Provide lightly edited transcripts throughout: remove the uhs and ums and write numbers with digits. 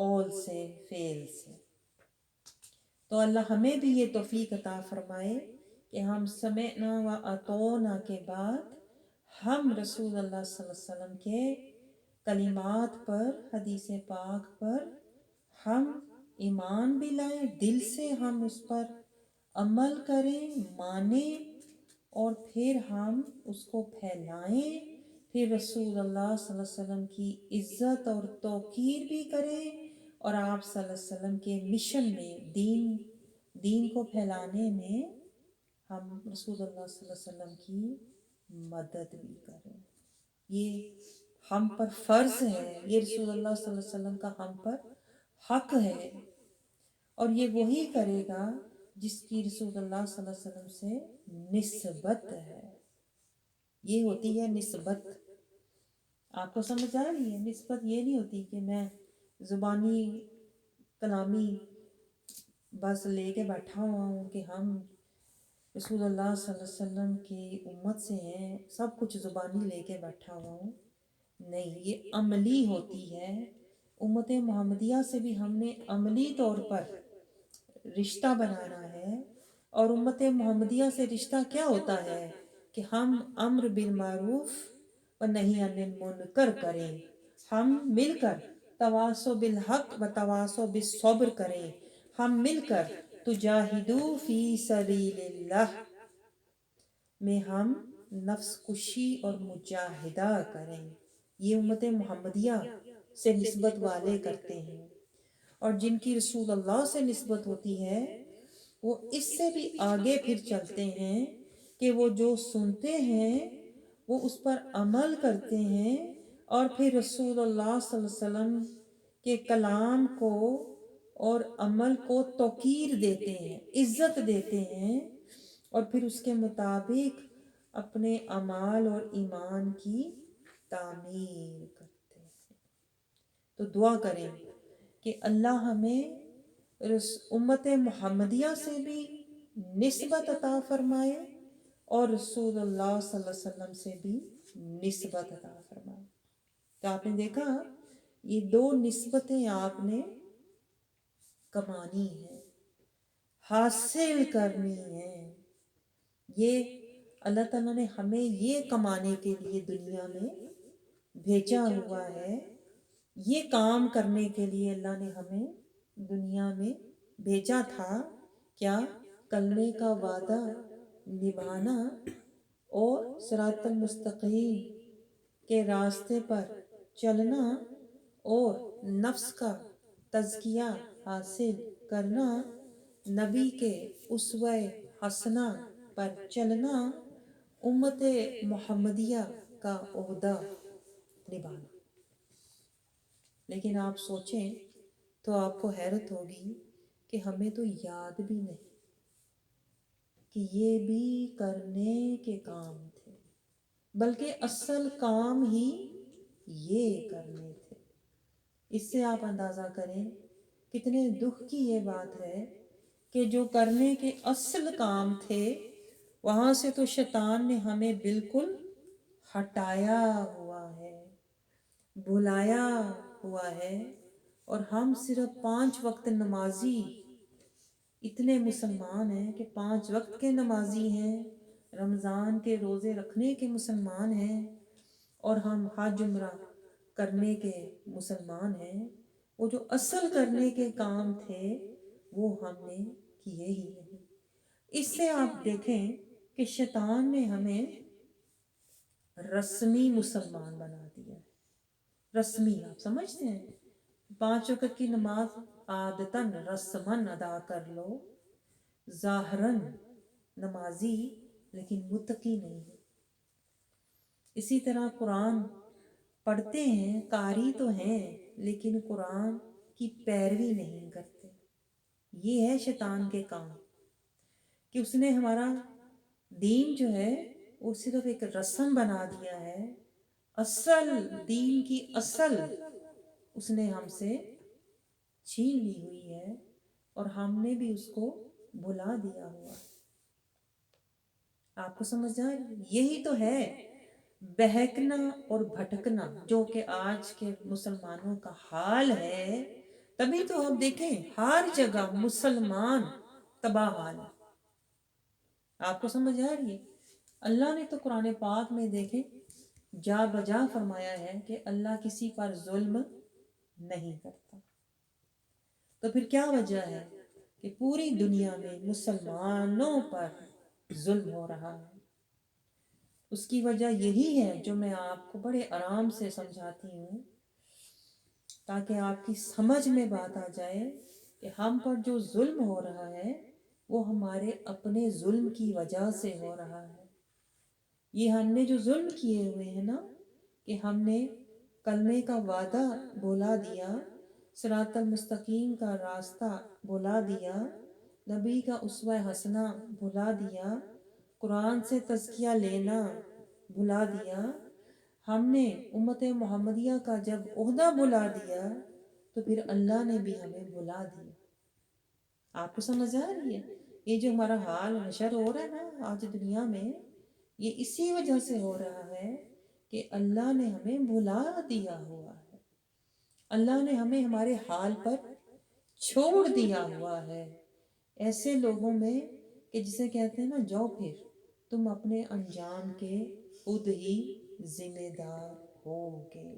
قول سے، فعل سے۔ تو اللہ ہمیں بھی یہ توفیق عطا فرمائے کہ ہم سمعنا و اطعنا کے بعد ہم رسول اللہ صلی اللہ علیہ وسلم کے کلمات پر، حدیث پاک پر ہم ایمان بھی لائیں، دل سے ہم اس پر عمل کریں، مانیں، اور پھر ہم اس کو پھیلائیں، پھر رسول اللہ صلی اللہ علیہ وسلم کی عزت اور توقیر بھی کریں، اور آپ صلی اللہ علیہ وسلم کے مشن میں، دین کو پھیلانے میں ہم رسول اللہ صلی اللہ علیہ وسلم کی مدد بھی کریں۔ یہ ہم پر فرض ہے، یہ رسول اللہ صلی اللہ علیہ وسلم کا ہم پر حق ہے، اور یہ وہی کرے گا جس کی رسول اللہ صلی اللہ علیہ وسلم سے نسبت ہے۔ یہ ہوتی ہے نسبت۔ آپ کو سمجھ آ رہی ہے؟ نسبت یہ نہیں ہوتی کہ میں زبانی کلامی بس لے کے بیٹھا ہوا ہوں کہ ہم رسول اللہ صلی اللہ علیہ وسلم کی امت سے ہیں، سب کچھ زبانی لے کے بیٹھا ہوا ہوں۔ نہیں، یہ عملی ہوتی ہے۔ امت محمدیہ سے بھی ہم نے عملی طور پر رشتہ بنانا ہے، اور امت محمدیہ سے رشتہ کیا ہوتا ہے کہ ہم امر بالمعروف و نہی عن المنکر کریں، ہم مل کر تواصو بالحق و تواصو بالصبر کریں، ہم مل کر تجاہدوا فی سبیل اللہ میں ہم نفس کشی اور مجاہدہ کریں۔ یہ امت محمدیہ سے نسبت والے کرتے ہیں، اور جن کی رسول اللہ سے نسبت ہوتی ہے وہ اس سے بھی آگے پھر چلتے ہیں کہ وہ جو سنتے ہیں وہ اس پر عمل کرتے ہیں، اور پھر رسول اللہ صلی اللہ علیہ وسلم کے کلام کو اور عمل کو توقیر دیتے ہیں، عزت دیتے ہیں، اور پھر اس کے مطابق اپنے اعمال اور ایمان کی تعمیر کرتے ہیں۔ تو دعا کریں کہ اللہ ہمیں امت محمدیہ سے بھی نسبت عطا فرمائے، اور رسول اللہ صلی اللہ علیہ وسلم سے بھی نسبت عطا فرمائے۔ تو آپ نے دیکھا یہ دو نسبتیں آپ نے کمانی ہیں، حاصل کرنی ہیں۔ یہ اللہ تعالیٰ نے ہمیں یہ کمانے کے لیے دنیا میں بھیجا ہوا ہے، یہ کام کرنے کے لیے اللہ نے ہمیں دنیا میں بھیجا تھا۔ کیا؟ کلمے کا وعدہ نبھانا، اور صراط المستقیم کے راستے پر چلنا، اور نفس کا تزکیہ حاصل کرنا، نبی کے اسوہ حسنہ پر چلنا، امت محمدیہ کا عہدہ نبھانا۔ لیکن آپ سوچیں تو آپ کو حیرت ہوگی کہ ہمیں تو یاد بھی نہیں کہ یہ بھی کرنے کے کام تھے، بلکہ اصل کام ہی یہ کرنے تھے۔ اس سے آپ اندازہ کریں کتنے دکھ کی یہ بات ہے کہ جو کرنے کے اصل کام تھے وہاں سے تو شیطان نے ہمیں بالکل ہٹایا ہوا ہے، بھلایا ہوا ہے، اور ہم صرف 5 وقت نمازی اتنے مسلمان ہیں کہ 5 وقت کے نمازی ہیں، رمضان کے روزے رکھنے کے مسلمان ہیں، اور ہم حج عمرہ کرنے کے مسلمان ہیں۔ وہ جو اصل کرنے کے کام تھے وہ ہم نے کیے ہی نہیں۔ اس سے آپ دیکھیں کہ شیطان نے ہمیں رسمی مسلمان بنا دیا ہے۔ رسمی، آپ سمجھتے ہیں 5 وقت کی نماز عادتاً رسماً ادا کر لو، ظاہراً نمازی لیکن متقی نہیں ہے۔ اسی طرح قرآن پڑھتے ہیں، قاری تو ہیں، لیکن قرآن کی پیروی نہیں کرتے۔ یہ ہے شیطان کے کام کہ اس نے ہمارا دین جو ہے وہ صرف ایک رسم بنا دیا ہے، اصل دین کی اصل اس نے ہم سے چھین لی ہوئی ہے، اور ہم نے بھی اس کو بھلا دیا ہوا۔ آپ کو سمجھ آئے؟ یہی تو ہے بہکنا اور بھٹکنا جو کہ آج کے مسلمانوں کا حال ہے۔ تبھی تو آپ دیکھیں ہر جگہ مسلمان تباہ حال ہے. آپ کو سمجھ آ رہی ہے؟ اللہ نے تو قرآن پاک میں دیکھیں جا بجا فرمایا ہے کہ اللہ کسی پر ظلم نہیں کرتا. تو پھر کیا وجہ ہے کہ پوری دنیا میں مسلمانوں پر ظلم ہو رہا ہے؟ اس کی وجہ یہی ہے جو میں آپ کو بڑے آرام سے سمجھاتی ہوں تاکہ آپ کی سمجھ میں بات آ جائے کہ ہم پر جو ظلم ہو رہا ہے وہ ہمارے اپنے ظلم کی وجہ سے ہو رہا ہے. یہ ہم نے جو ظلم کیے ہوئے ہیں نا، کہ ہم نے کلمے کا وعدہ بھلا دیا، صراط المستقیم کا راستہ بھلا دیا، نبی کا اسوہ حسنہ بھلا دیا، قرآن سے تزکیہ لینا بھلا دیا، ہم نے امت محمدیہ کا جب عہدہ بھلا دیا تو پھر اللہ نے بھی ہمیں بھلا دیا. آپ کو سمجھ آ رہی ہے؟ یہ جو ہمارا حال نشر ہو رہا ہے نا آج دنیا میں، یہ اسی وجہ سے ہو رہا ہے کہ اللہ نے ہمیں بھلا دیا ہوا ہے. اللہ نے ہمیں ہمارے حال پر چھوڑ دیا ہوا ہے ایسے لوگوں میں کہ جسے کہتے ہیں نا جاؤ پھر تم اپنے انجام کے خود ہی ذمہ دار ہوگے.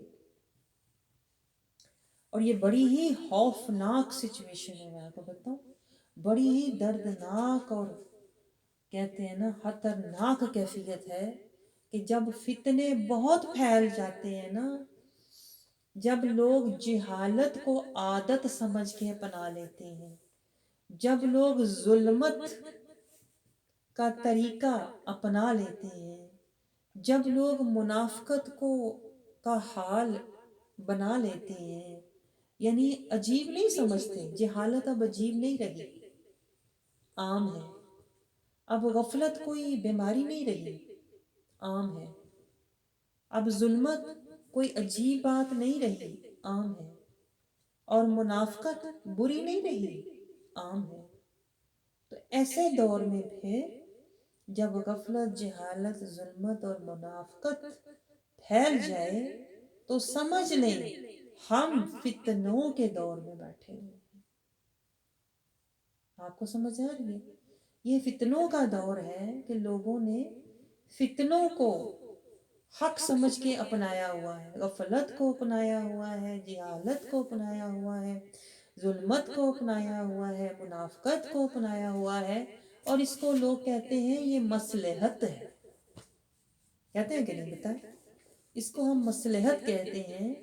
اور یہ بڑی ہی خوفناک سچویشن ہے، میں آپ کو بتاؤں بڑی ہی دردناک اور کہتے ہیں نا خطرناک کیفیت ہے کہ جب فتنے بہت پھیل جاتے ہیں نا، جب لوگ جہالت کو عادت سمجھ کے اپنا لیتے ہیں، جب لوگ ظلمت کا طریقہ اپنا لیتے ہیں، جب لوگ منافقت کا حال بنا لیتے ہیں، یعنی عجیب نہیں سمجھتے، جہالت اب عجیب نہیں رہی، عام ہے. اب غفلت کوئی بیماری نہیں رہی، عام ہے. اب ظلمت کوئی عجیب بات نہیں رہی، عام ہے. اور منافقت بری نہیں رہی، عام ہے. تو ایسے دور میں پھر جب غفلت، جہالت، ظلمت اور منافقت پھیل جائے تو سمجھ لیں ہم فتنوں کے دور میں بیٹھے ہوئے ہیں. آپ کو سمجھ آ رہی ہے؟ یہ فتنوں کا دور ہے کہ لوگوں نے فتنوں کو حق سمجھ کے اپنایا ہوا ہے، غفلت کو اپنایا ہوا ہے، جہالت کو اپنایا ہوا ہے، ظلمت کو اپنایا ہوا ہے، منافقت کو اپنایا ہوا ہے. اور اس کو لوگ کہتے ہیں یہ مصلحت ہے. کہتے ہیں کہ نہیں بتائیں؟ اس کو ہم مصلحت کہتے ہیں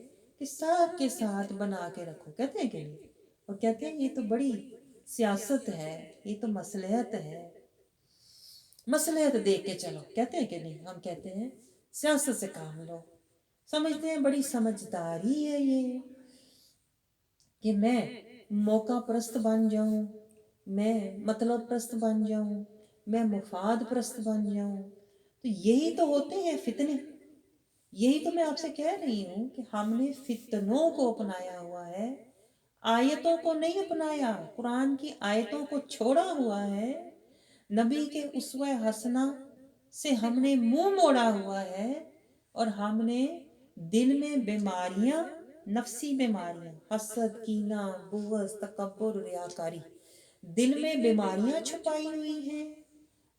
کہ سب کے ساتھ بنا کے رکھو، کہتے ہیں کہ نہیں؟ اور کہتے ہیں یہ تو بڑی سیاست ہے، یہ تو مصلحت ہے، مصلحت دیکھ کے چلو، کہتے ہیں کہ نہیں؟ ہم کہتے ہیں سیاست سے کام لو. سمجھتے ہیں بڑی سمجھداری ہے یہ کہ میں موقع پرست بن جاؤں، میں مطلب پرست بن جاؤں، میں مفاد پرست بن جاؤں. تو یہی تو ہوتے ہیں فتنے. یہی تو میں آپ سے کہہ رہی ہوں کہ ہم نے فتنوں کو اپنایا ہوا ہے، آیتوں کو نہیں اپنایا، قرآن کی آیتوں کو چھوڑا ہوا ہے، نبی کے اسوہ حسنہ سے ہم نے منہ موڑا ہوا ہے، اور ہم نے دل میں بیماریاں، نفسی بیماریاں، حسد، کینہ، بغض، تکبر، ریاکاری، دل میں بیماریاں چھپائی ہوئی ہیں،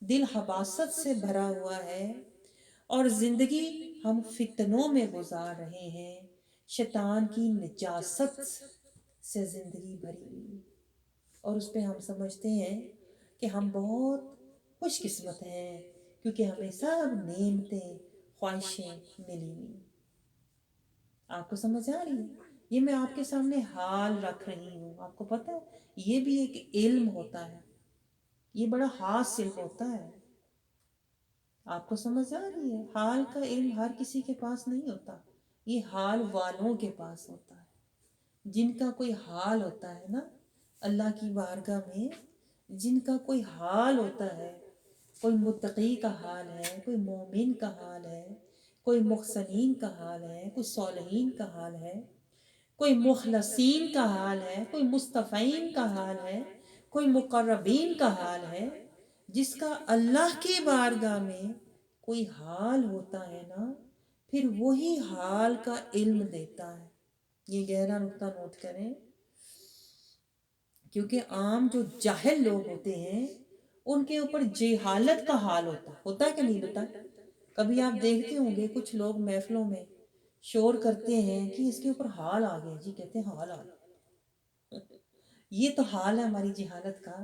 دل حباست سے بھرا ہوا ہے، اور زندگی ہم فتنوں میں گزار رہے ہیں، شیطان کی نجاست سے زندگی بھری ہوئی. اور اس پہ ہم سمجھتے ہیں کہ ہم بہت خوش قسمت ہیں کیونکہ ہمیں سب نعمتیں، خواہشیں ملی ہوئی. آپ کو سمجھ آ رہی ہے؟ یہ میں آپ کے سامنے حال رکھ رہی ہوں. آپ کو پتہ ہے یہ بھی ایک علم ہوتا ہے، یہ بڑا خاص علم ہوتا ہے. آپ کو سمجھ آ رہی ہے؟ حال کا علم ہر کسی کے پاس نہیں ہوتا، یہ حال والوں کے پاس ہوتا ہے. جن کا کوئی حال ہوتا ہے نا اللہ کی بارگاہ میں، جن کا کوئی حال ہوتا ہے، کوئی متقی کا حال ہے، کوئی مومن کا حال ہے، کوئی محسنین کا حال ہے، کوئی صالحین کا حال ہے، کوئی مخلصین کا حال ہے، کوئی مصطفین کا حال ہے، کوئی مقربین کا حال ہے. جس کا اللہ کی بارگاہ میں کوئی حال ہوتا ہے نا، پھر وہی حال کا علم دیتا ہے. یہ گہرا نقطہ نوٹ کریں کیونکہ عام جو جاہل لوگ ہوتے ہیں ان کے اوپر جہالت کا حال ہوتا ہے کہ نہیں بتا؟ کبھی آپ دیکھتے ہوں گے کچھ لوگ محفلوں میں شور کرتے ہیں کہ اس کے اوپر حال آ گیا، جی کہتے ہیں حال آ گیا۔ یہ تو حال ہے ہماری جہالت کا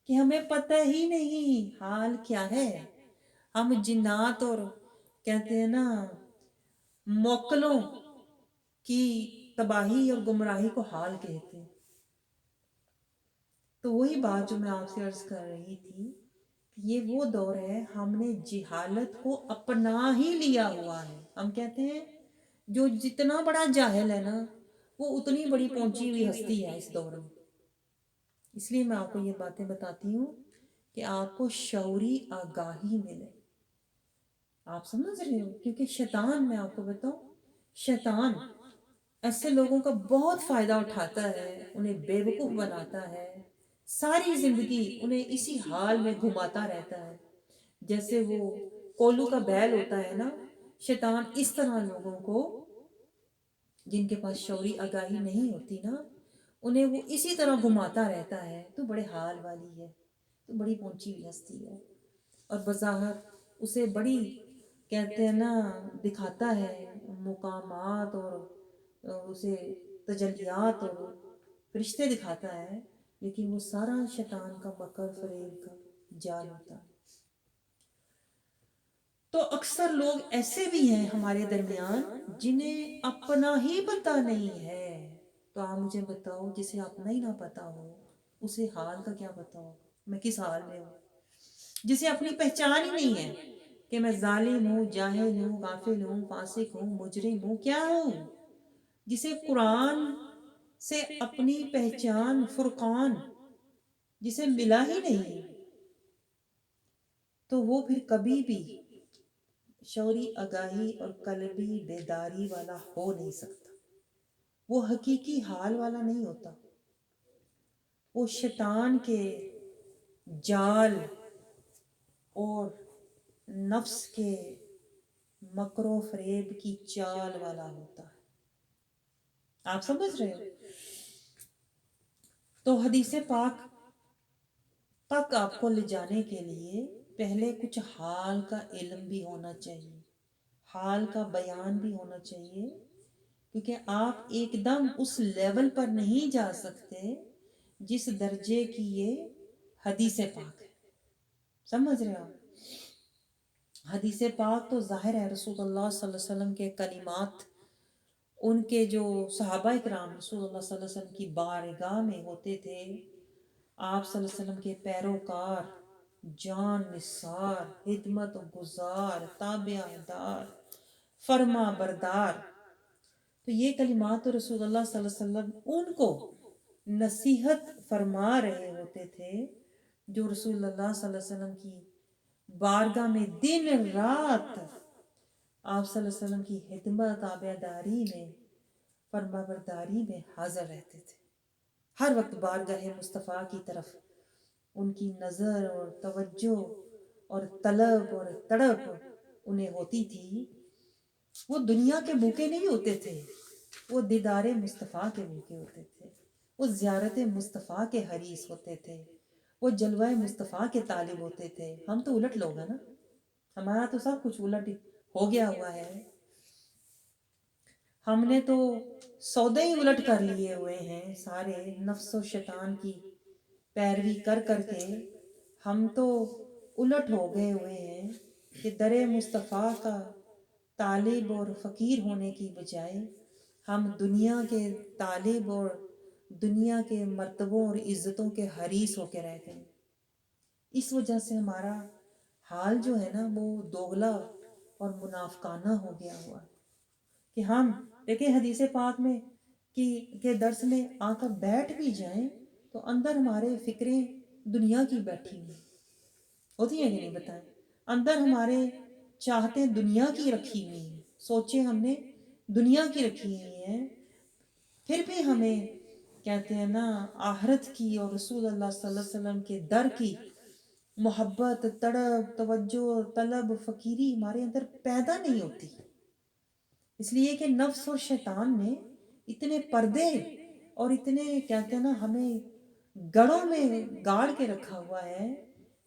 کہ ہمیں پتہ ہی نہیں حال کیا ہے۔ ہم جنات اور کہتے ہیں نا موکلوں کی تباہی اور گمراہی کو حال کہتے ہیں۔ تو وہی بات جو میں آپ سے عرض کر رہی تھی، یہ وہ دور ہے ہم نے جہالت کو اپنا ہی لیا ہوا ہے۔ ہم کہتے ہیں جو جتنا بڑا جاہل ہے نا وہ اتنی بڑی پہنچی ہوئی ہستی ہے اس دور میں۔ اس لیے میں آپ کو یہ باتیں بتاتی ہوں کہ آپ کو شعوری آگاہی ملے۔ آپ سمجھ رہے ہو؟ کیونکہ شیطان، میں آپ کو بتاؤں، شیطان ایسے لوگوں کا بہت فائدہ اٹھاتا ہے، انہیں بے وقوف بناتا ہے، ساری زندگی انہیں اسی حال میں گھماتا رہتا ہے۔ جیسے وہ کولو کا بیل ہوتا ہے نا، شیطان اس طرح لوگوں کو جن کے پاس شعوری آگاہی نہیں ہوتی نا انہیں وہ اسی طرح گھماتا رہتا ہے، تو بڑے حال والی ہے، تو بڑی پہنچی ہوئی ہستی ہے، اور بظاہر اسے بڑی کہتے ہیں نا دکھاتا ہے مقامات اور اسے تجلیات اور فرشتے دکھاتا ہے، لیکن وہ سارا شیطان کا مکر فریب کا جال ہوتا ہے۔ تو اکثر لوگ ایسے بھی ہیں ہمارے درمیان جنہیں اپنا ہی پتہ نہیں ہے۔ تو آپ مجھے بتاؤ، جسے اپنا ہی نہ پتا ہو اسے حال کا کیا پتا ہو، میں کس حال میں ہوں؟ جسے اپنی پہچان ہی نہیں ہے کہ میں ظالم ہوں، جاہل ہوں، غافل ہوں، فاسق ہوں، مجرم ہوں، کیا ہوں؟ جسے قرآن سے اپنی پہچان فرقان جسے ملا ہی نہیں، تو وہ پھر کبھی بھی شعوری آگاہی اور قلبی بیداری والا ہو نہیں سکتا، وہ حقیقی حال والا نہیں ہوتا، وہ شیطان کے جال اور نفس کے مکر و فریب کی چال والا ہوتا ہے۔ آپ سمجھ رہے ہو؟ تو حدیث پاک تک آپ کو لے جانے کے لیے پہلے کچھ حال کا علم بھی ہونا چاہیے، حال کا بیان بھی ہونا چاہیے، کیونکہ آپ ایک دم اس لیول پر نہیں جا سکتے جس درجے کی یہ حدیث پاک ہے۔ سمجھ رہے آپ؟ حدیث پاک تو ظاہر ہے رسول اللہ صلی اللہ علیہ وسلم کے کلمات، ان کے جو صحابہ اکرام رسول اللہ صلی اللہ علیہ وسلم کی بارگاہ میں ہوتے تھے، آپ صلی اللہ علیہ وسلم کے پیروکار، جان نثار، خدمت گزار، تابع دار، فرما بردار، تو یہ کلمات رسول اللہ صلی اللہ علیہ وسلم ان کو نصیحت فرما رہے ہوتے تھے جو رسول اللہ صلی اللہ علیہ وسلم کی بارگاہ میں دن رات آپ صلی اللہ علیہ وسلم کی خدمت، تابع داری میں، فرما برداری میں حاضر رہتے تھے۔ ہر وقت بارگاہ مصطفیٰ کی طرف ان کی نظر اور توجہ اور طلب اور تڑپ انہیں ہوتی تھی۔ وہ دنیا کے بھوکے نہیں ہوتے تھے، وہ دیدار مصطفیٰ کے بھوکے ہوتے تھے، وہ زیارت مصطفیٰ کے حریص ہوتے تھے، وہ جلوہ مصطفیٰ کے طالب ہوتے تھے۔ ہم تو الٹ لوگ ہیں نا، ہمارا تو سب کچھ الٹ ہو گیا ہوا ہے، ہم نے تو سودے ہی الٹ کر لیے ہوئے ہیں سارے، نفس و شیطان کی پیروی کر کر کے ہم تو الٹ ہو گئے ہوئے ہیں کہ در مصطفیٰ کا طالب اور فقیر ہونے کی بجائے ہم دنیا کے طالب اور دنیا کے مرتبوں اور عزتوں کے حریص ہو کے رہ گئے۔ اس وجہ سے ہمارا حال جو ہے نا وہ دوغلا اور منافقانہ ہو گیا ہوا ہے کہ ہم دیکھیں حدیث پاک میں کہ درس میں آ کر بیٹھ بھی جائیں تو اندر ہمارے فکریں دنیا کی بیٹھی ہوئی ہوتی ہیں کہ نہیں بتائیں، اندر ہمارے چاہتے دنیا کی رکھی ہوئی ہیں، سوچیں ہم نے دنیا کی رکھی ہوئی ہیں، پھر بھی ہمیں کہتے ہیں نا آخرت کی اور رسول اللہ صلی اللہ علیہ وسلم کے در کی محبت، تڑپ، توجہ، طلب، فقیری ہمارے اندر پیدا نہیں ہوتی، اس لیے کہ نفس اور شیطان نے اتنے پردے اور اتنے کہتے ہیں نا ہمیں گڑھوں میں گاڑ کے رکھا ہوا ہے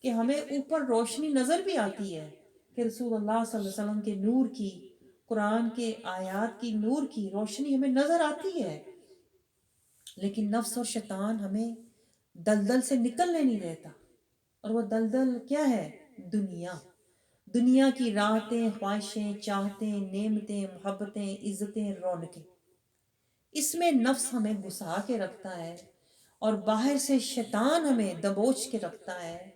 کہ ہمیں اوپر روشنی نظر بھی آتی ہے کہ رسول اللہ صلی اللہ علیہ وسلم کے نور کی، قرآن کے آیات کی نور کی روشنی ہمیں نظر آتی ہے، لیکن نفس اور شیطان ہمیں دلدل سے نکلنے نہیں دیتا۔ اور وہ دلدل کیا ہے؟ دنیا، دنیا کی راحتیں، خواہشیں، چاہتیں، نعمتیں، محبتیں، عزتیں، رونقیں، اس میں نفس ہمیں گھسا کے رکھتا ہے، اور باہر سے شیطان ہمیں دبوچ کے رکھتا ہے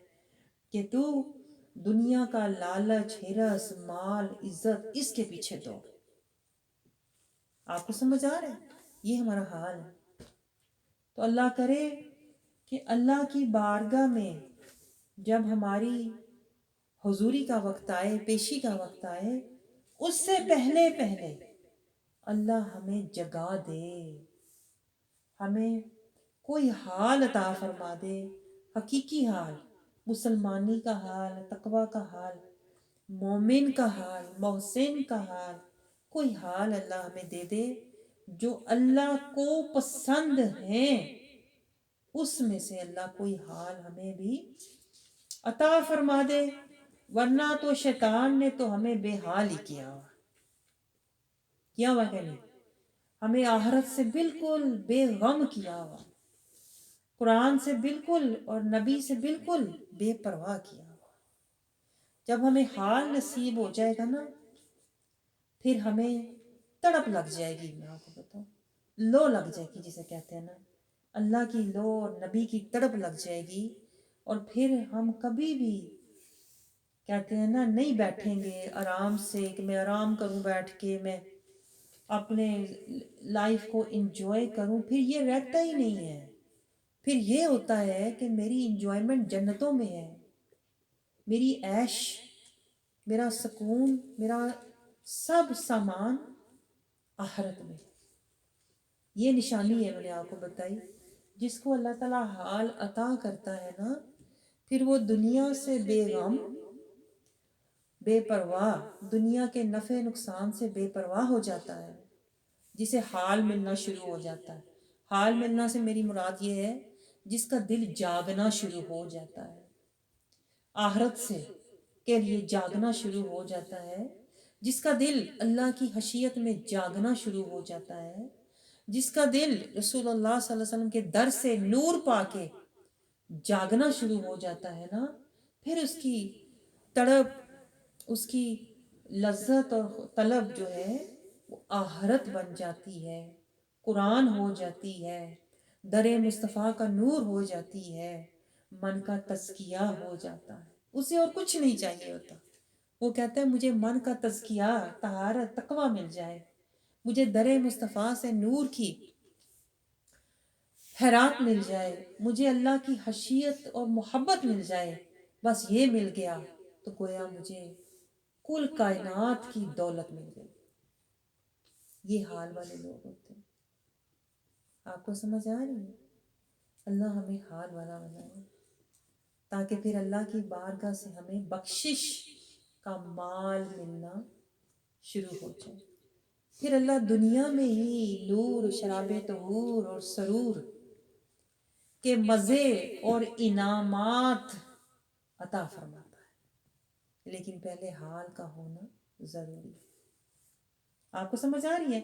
کہ تو دنیا کا لالچ، ہرس، مال، عزت، اس کے پیچھے دوڑ۔ آپ کو سمجھ آ رہا ہے؟ یہ ہمارا حال ہے۔ تو اللہ کرے کہ اللہ کی بارگاہ میں جب ہماری حضوری کا وقت آئے، پیشی کا وقت آئے، اس سے پہلے پہلے اللہ ہمیں جگا دے، ہمیں کوئی حال عطا فرما دے، حقیقی حال، مسلمانی کا حال، تقوی کا حال، مومن کا حال، محسن کا حال، کوئی حال اللہ ہمیں دے دے جو اللہ کو پسند ہیں، اس میں سے اللہ کوئی حال ہمیں بھی عطا فرما دے، ورنہ تو شیطان نے تو ہمیں بے حال ہی کیا ہوا کہ نہیں؟ ہمیں آخرت سے بالکل بے غم کیا ہوا، قرآن سے بالکل اور نبی سے بالکل بے پرواہ کیا ہوا۔ جب ہمیں حال نصیب ہو جائے گا نا، پھر ہمیں تڑپ لگ جائے گی، میں آپ کو بتاؤں، لو لگ جائے گی، جسے کہتے ہیں نا، اللہ کی لو اور نبی کی تڑپ لگ جائے گی، اور پھر ہم کبھی بھی کہتے ہیں نا نہیں بیٹھیں گے آرام سے کہ میں آرام کروں بیٹھ کے، میں اپنے لائف کو انجوائے کروں، پھر یہ رہتا ہی نہیں ہے۔ پھر یہ ہوتا ہے کہ میری انجوائمنٹ جنتوں میں ہے، میری عیش، میرا سکون، میرا سب سامان آخرت میں۔ یہ نشانی ہے، میں نے آپ کو بتائی، جس کو اللہ تعالیٰ حال عطا کرتا ہے نا، پھر وہ دنیا سے بے غم، بے پرواہ، دنیا کے نفع نقصان سے بے پرواہ ہو جاتا ہے، جسے حال ملنا شروع ہو جاتا ہے۔ حال ملنا سے میری مراد یہ ہے جس کا دل جاگنا شروع ہو جاتا ہے، آخرت سے کے لیے جاگنا شروع ہو جاتا ہے، جس کا دل اللہ کی خشیت میں جاگنا شروع ہو جاتا ہے، جس کا دل رسول اللہ صلی اللہ علیہ وسلم کے در سے نور پا کے جاگنا شروع ہو جاتا ہے نا، پھر اس کی تڑپ، اس کی لذت اور طلب جو ہے وہ آخرت بن جاتی ہے، قرآن ہو جاتی ہے، در مصطفیٰ کا نور ہو جاتی ہے، من کا تزکیہ ہو جاتا ہے، اسے اور کچھ نہیں چاہیے ہوتا۔ وہ کہتا ہے مجھے من کا تزکیہ، طہارت، تقوی مل جائے، مجھے در مصطفیٰ سے نور کی خیرات مل جائے، مجھے اللہ کی خشیت اور محبت مل جائے، بس یہ مل گیا تو گویا مجھے کل کائنات کی دولت مل گئی۔ یہ حال والے لوگ ہوتے ہیں۔ آپ کو سمجھ آ رہی ہے؟ اللہ ہمیں حال والا بنائے، تاکہ پھر اللہ کی بارگاہ سے ہمیں بخشش کا مال ملنا شروع ہو جائے، پھر اللہ دنیا میں ہی نور، شراب طہور اور سرور کے مزے اور انعامات عطا فرماتا ہے، لیکن پہلے حال کا ہونا ضروری ہے۔ آپ کو سمجھ آ رہی ہے؟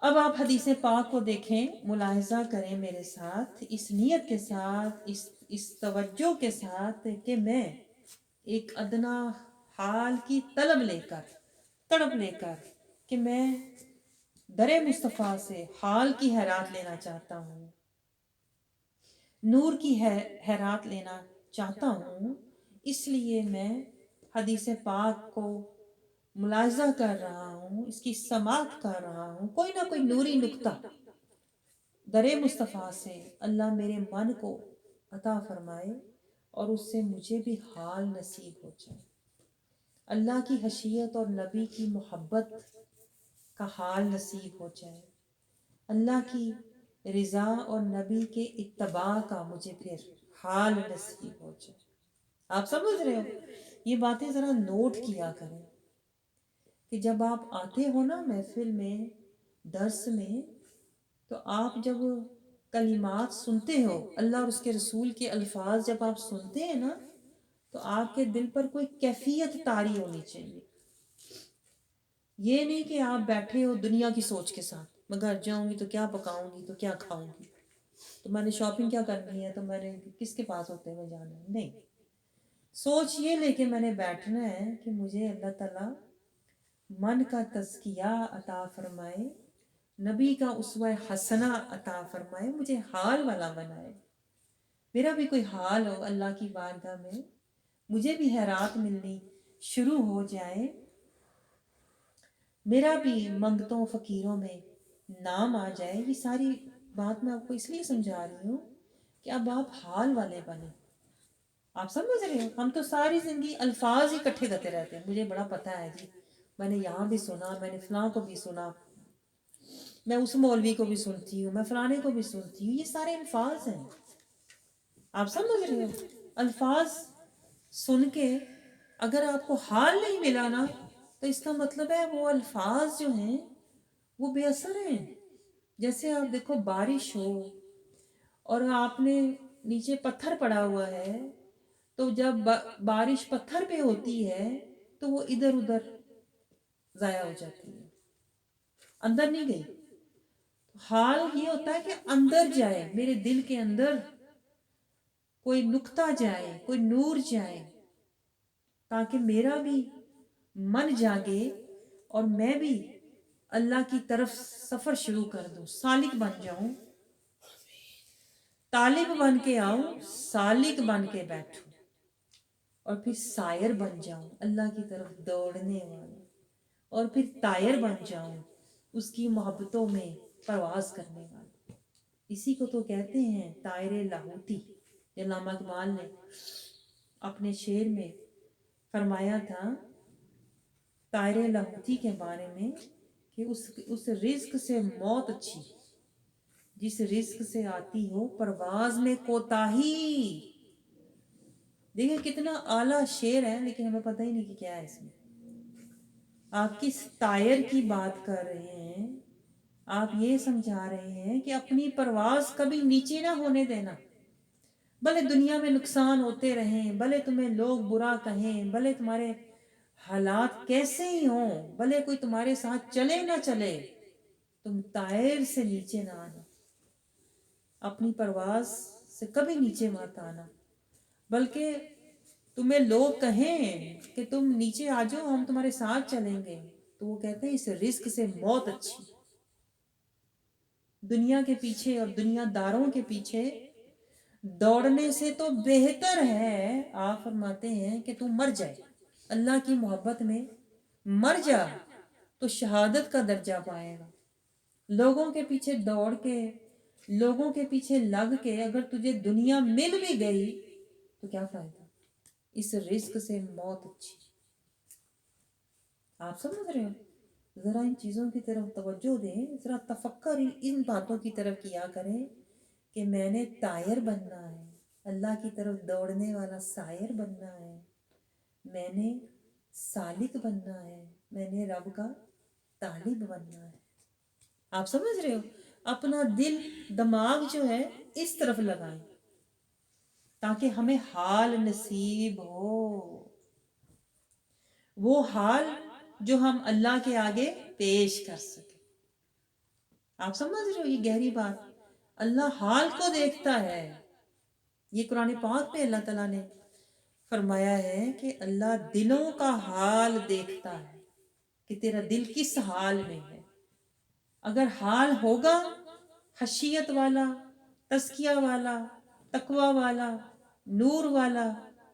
اب آپ حدیث پاک کو دیکھیں، ملاحظہ کریں میرے ساتھ، اس نیت کے ساتھ، اس توجہ کے ساتھ کہ میں ایک ادنا حال کی طلب لے کر، تڑپ لے کر، کہ میں در مصطفیٰ سے حال کی خیرات لینا چاہتا ہوں، نور کی خیرات لینا چاہتا ہوں، اس لیے میں حدیث پاک کو ملاحظہ کر رہا ہوں، اس کی سماعت کر رہا ہوں، کوئی نہ کوئی نوری نقطہ در مصطفیٰ سے اللہ میرے من کو عطا فرمائے، اور اس سے مجھے بھی حال نصیب ہو جائے، اللہ کی خشیت اور نبی کی محبت کا حال نصیب ہو جائے، اللہ کی رضا اور نبی کے اتباع کا مجھے پھر حال نصیب ہو جائے۔ آپ سمجھ رہے ہو؟ یہ باتیں ذرا نوٹ کیا کریں کہ جب آپ آتے ہو نا محفل میں، درس میں، تو آپ جب کلمات سنتے ہو، اللہ اور اس کے رسول کے الفاظ جب آپ سنتے ہیں نا، تو آپ کے دل پر کوئی کیفیت طاری ہونی چاہیے. یہ نہیں کہ آپ بیٹھے ہو دنیا کی سوچ کے ساتھ، میں گھر جاؤں گی تو کیا پکاؤں گی، تو کیا کھاؤں گی، تو میں نے شاپنگ کیا کرنی ہے، تو میں نے کس کے پاس ہوتے ہوئے جانا ہے. نہیں، سوچ یہ لے کے میں نے بیٹھنا ہے کہ مجھے اللہ تعالیٰ من کا تزکیہ عطا فرمائے، نبی کا اسوہ حسنہ عطا فرمائے، مجھے حال والا بنائے. میرا بھی کوئی حال ہو اللہ کی بارگاہ میں، مجھے بھی خیرات ملنی شروع ہو جائے، میرا بھی منگتوں فقیروں میں نام آ جائے. یہ ساری بات میں آپ کو اس لیے سمجھا رہی ہوں کہ اب آپ حال والے بنے. آپ سمجھ رہے ہو؟ ہم تو ساری زندگی الفاظ ہی اکٹھے کرتے رہتے ہیں، مجھے بڑا پتہ ہے جی، میں نے یہاں بھی سنا، میں نے فلاں کو بھی سنا، میں اس مولوی کو بھی سنتی ہوں، میں فلانے کو بھی سنتی ہوں. یہ سارے الفاظ ہیں. آپ سمجھ رہے ہو؟ الفاظ سن کے اگر آپ کو حال نہیں ملا نا، تو اس کا مطلب ہے وہ الفاظ جو ہیں وہ بے اثر ہیں. جیسے آپ دیکھو بارش ہو اور آپ نے نیچے پتھر پڑا ہوا ہے، تو جب بارش پتھر پہ ہوتی ہے تو وہ ادھر ادھر ضائع ہو جاتی ہے، اندر نہیں گئی. حال یہ ہوتا ہے کہ اندر جائے، میرے دل کے اندر کوئی نقطہ جائے، کوئی نور جائے، تاکہ میرا بھی من جاگے اور میں بھی اللہ کی طرف سفر شروع کر دوں، سالک بن جاؤں. طالب بن کے آؤں، سالک بن کے بیٹھوں، اور پھر سائر بن جاؤں، اللہ کی طرف دوڑنے والا، اور پھر طائر بن جاؤں، اس کی محبتوں میں پرواز کرنے والا. اسی کو تو کہتے ہیں طائر لاہوتی. علامہ اقبال نے اپنے شعر میں فرمایا تھا طائر لاہوتی کے بارے میں کہ اس رزق سے موت اچھی، جس رزق سے آتی ہو پرواز میں کوتاہی. دیکھیں کتنا اعلیٰ شعر ہے، لیکن ہمیں پتہ ہی نہیں کہ کیا ہے اس میں. آپ کس طائر کی بات کر رہے ہیں؟ آپ یہ سمجھا رہے ہیں کہ اپنی پرواز کبھی نیچے نہ ہونے دینا. بھلے دنیا میں نقصان ہوتے رہیں، بھلے تمہیں لوگ برا کہیں، بھلے تمہارے حالات کیسے ہی ہوں، بھلے کوئی تمہارے ساتھ چلے نہ چلے، تم طائر سے نیچے نہ آنا. اپنی پرواز سے کبھی نیچے مت آنا. بلکہ تمہیں لوگ کہیں کہ تم نیچے آ جاؤ، ہم تمہارے ساتھ چلیں گے، تو وہ کہتے ہیں اس رزق سے موت اچھی. دنیا کے پیچھے اور دنیا داروں کے پیچھے دوڑنے سے تو بہتر ہے، آپ فرماتے ہیں کہ تم مر جائے، اللہ کی محبت میں مر جا تو شہادت کا درجہ پائے گا. لوگوں کے پیچھے دوڑ کے، لوگوں کے پیچھے لگ کے اگر تجھے دنیا مل بھی گئی تو کیا فائدہ؟ اس رزق سے موت اچھی. آپ سمجھ رہے ہو؟ ذرا ان چیزوں کی طرف توجہ دیں، ذرا تفکر ان باتوں کی طرف کیا کریں کہ میں نے طائر بننا ہے، اللہ کی طرف دوڑنے والا سائر بننا ہے، میں نے سالک بننا ہے، میں نے رب کا طالب بننا ہے. آپ سمجھ رہے ہو؟ اپنا دل دماغ جو ہے اس طرف لگائیں تاکہ ہمیں حال نصیب ہو، وہ حال جو ہم اللہ کے آگے پیش کر سکیں. آپ سمجھ رہے ہو یہ گہری بات؟ اللہ حال کو دیکھتا ہے. یہ قرآن پاک میں اللہ تعالیٰ نے فرمایا ہے کہ اللہ دلوں کا حال دیکھتا ہے کہ تیرا دل کس حال میں ہے. اگر حال ہوگا خشیت والا، تزکیہ والا، تقوی والا، نور والا،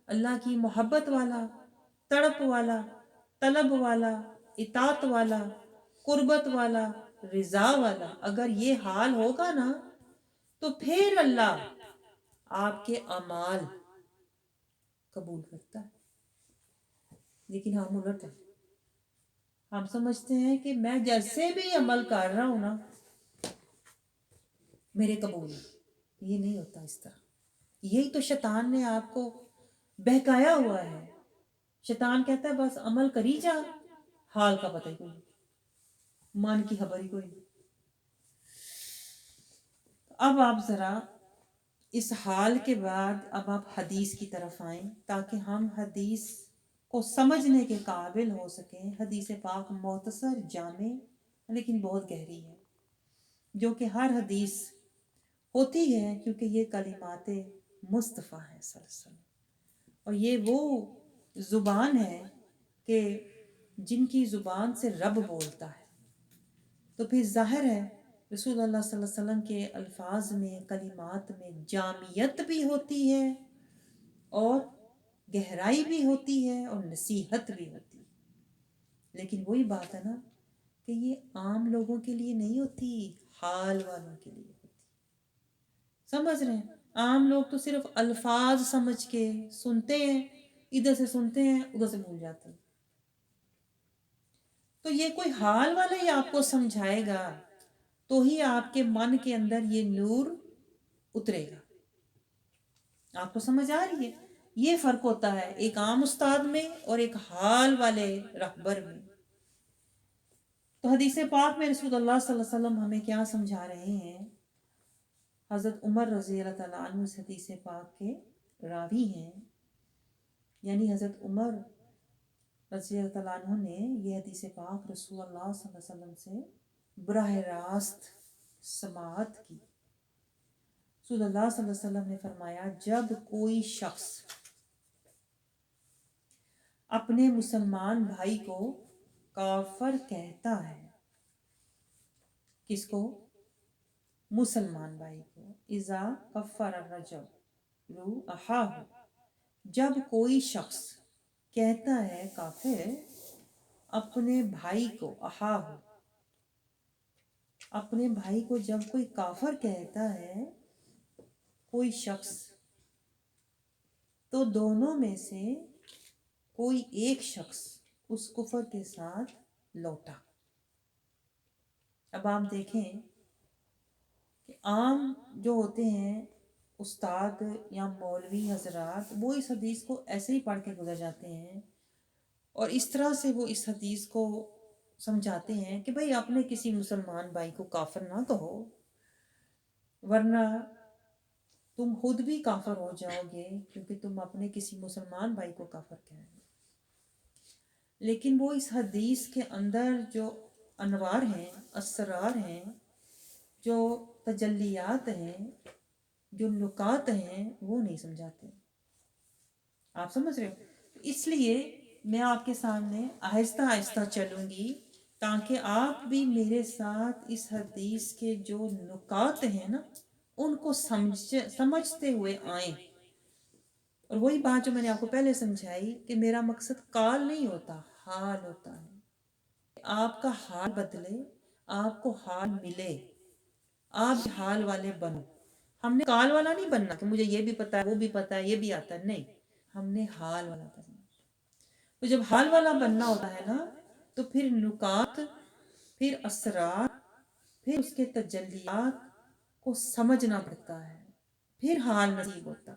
اللہ کی محبت والا، تڑپ والا، طلب والا، اطاعت والا، قربت والا، رضا والا، اگر یہ حال ہوگا نا، تو پھر اللہ آپ کے اعمال قبول کرتا ہے. لیکن ہم الٹ ہیں، ہم سمجھتے ہیں کہ میں جیسے بھی عمل کر رہا ہوں نا میرے قبول. یہ نہیں ہوتا اس طرح. یہی تو شیطان نے آپ کو بہکایا ہوا ہے. شیطان کہتا ہے بس عمل کری جا، حال کا پتہ ہی کوئی نہیں، من کی خبر ہی کوئی نہیں. اب آپ ذرا اس حال کے بعد اب آپ حدیث کی طرف آئیں تاکہ ہم حدیث کو سمجھنے کے قابل ہو سکیں۔ حدیث پاک مختصر، جامع لیکن بہت گہری ہے، جو کہ ہر حدیث ہوتی ہے کیونکہ یہ کلمات مصطفیٰ ہیں صلی اللہ علیہ وسلم، اور یہ وہ زبان ہے کہ جن کی زبان سے رب بولتا ہے، تو پھر ظاہر ہے رسول اللہ صلی اللہ علیہ وسلم کے الفاظ میں، کلمات میں جامعیت بھی ہوتی ہے اور گہرائی بھی ہوتی ہے اور نصیحت بھی ہوتی ہے۔ لیکن وہی بات ہے نا کہ یہ عام لوگوں کے لیے نہیں ہوتی، حال والوں کے لیے ہوتی۔ سمجھ رہے ہیں؟ عام لوگ تو صرف الفاظ سمجھ کے سنتے ہیں، ادھر سے سنتے ہیں ادھر سے بھول جاتے ہیں۔ تو یہ کوئی حال والا ہی آپ کو سمجھائے گا تو ہی آپ کے من کے اندر یہ نور اترے گا۔ آپ کو سمجھ آ رہی ہے؟ یہ فرق ہوتا ہے ایک عام استاد میں اور ایک حال والے رہبر میں۔ تو حدیث پاک میں رسول اللہ صلی اللہ علیہ وسلم ہمیں کیا سمجھا رہے ہیں؟ حضرت عمر رضی اللہ تعالیٰ عنہ اس حدیث پاک کے راوی ہیں، یعنی حضرت عمر رضی اللہ تعالیٰ عنہ نے یہ حدیث پاک رسول اللہ صلی اللہ علیہ وسلم سے براہ راست سماعت کی۔ رسول اللہ صلی اللہ علیہ وسلم نے فرمایا، جب کوئی شخص اپنے مسلمان بھائی کو کافر کہتا ہے، کس کو؟ مسلمان بھائی کو۔ اذا کفر الرجل اخاہ، جب کوئی شخص کہتا ہے کافر اپنے بھائی کو، اخاہ، اپنے بھائی کو جب کوئی کافر کہتا ہے کوئی شخص، تو دونوں میں سے کوئی ایک شخص اس کفر کے ساتھ لوٹا۔ اب آپ دیکھیں کہ عام جو ہوتے ہیں استاد یا مولوی حضرات، وہ اس حدیث کو ایسے ہی پڑھ کے گزر جاتے ہیں اور اس طرح سے وہ اس حدیث کو سمجھاتے ہیں کہ بھئی اپنے کسی مسلمان بھائی کو کافر نہ کہو، ورنہ تم خود بھی کافر ہو جاؤ گے کیونکہ تم اپنے کسی مسلمان بھائی کو کافر کہہ رہے ہو۔ لیکن وہ اس حدیث کے اندر جو انوار ہیں، اسرار ہیں، جو تجلیات ہیں، جو نکات ہیں، وہ نہیں سمجھاتے۔ آپ سمجھ رہے ہو؟ اس لیے میں آپ کے سامنے آہستہ آہستہ چلوں گی تاکہ آپ بھی میرے ساتھ اس حدیث کے جو نکات ہیں نا ان کو سمجھتے ہوئے آئیں۔ اور وہی بات جو میں نے آپ کو پہلے سمجھائی کہ میرا مقصد قال نہیں ہوتا، حال ہوتا ہے۔ آپ کا حال بدلے، آپ کو حال ملے، آپ حال والے بنو۔ ہم نے قال والا نہیں بننا کہ مجھے یہ بھی پتا ہے، وہ بھی پتا ہے، یہ بھی آتا ہے، نہیں، ہم نے حال والا بننا۔ تو جب حال والا بننا ہوتا ہے نا تو پھر نکات، پھر اسرار، پھر اس کے تجلیات کو سمجھنا پڑتا ہے، پھر حال نصیب ہوتا۔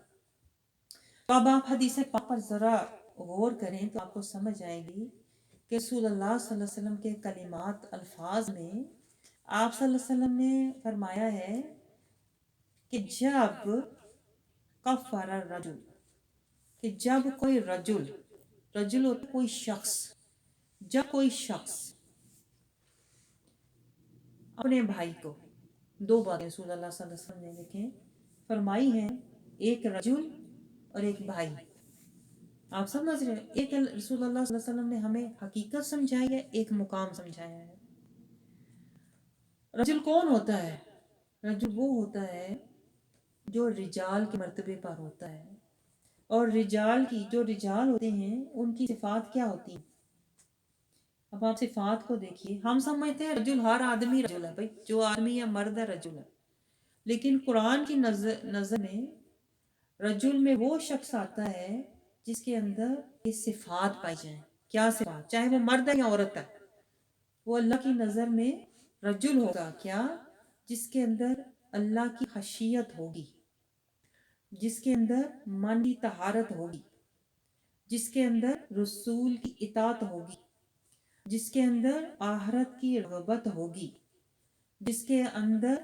تو اب آپ حدیث پاک پر ذرا غور کریں تو آپ کو سمجھ آئے گی کہ رسول اللہ صلی اللہ علیہ وسلم کے کلمات، الفاظ میں آپ صلی اللہ علیہ وسلم نے فرمایا ہے کہ جب کفر الرجل، کہ جب کوئی رجل، رجل ہوتا کوئی شخص، جب کوئی شخص اپنے بھائی کو، دو باتیں رسول اللہ صلی اللہ علیہ وسلم نے دیکھیں فرمائی ہیں، ایک رجل اور ایک بھائی۔ آپ سمجھ رہے ہیں؟ ایک رسول اللہ صلی اللہ علیہ وسلم نے ہمیں حقیقت سمجھائی ہے، ایک مقام سمجھایا ہے۔ رجل کون ہوتا ہے؟ رجل وہ ہوتا ہے جو رجال کے مرتبے پر ہوتا ہے، اور رجال کی، جو رجال ہوتے ہیں ان کی صفات کیا ہوتی ہیں؟ اب آپ صفات کو دیکھیے، ہم سمجھتے ہیں رجل ہر آدمی رجل ہے، بھائی جو آدمی ہے مرد ہے رجل ہے، لیکن قرآن کی نظر میں رجل میں وہ شخص آتا ہے جس کے اندر یہ صفات پائی جائیں۔ کیا صفات؟ چاہے وہ مرد ہے یا عورت ہے، وہ اللہ کی نظر میں رجل ہوگا کیا؟ جس کے اندر اللہ کی خشیت ہوگی، جس کے اندر من کی طہارت ہوگی، جس کے اندر رسول کی اطاعت ہوگی، جس کے اندر آخرت کی رغبت ہوگی، جس کے اندر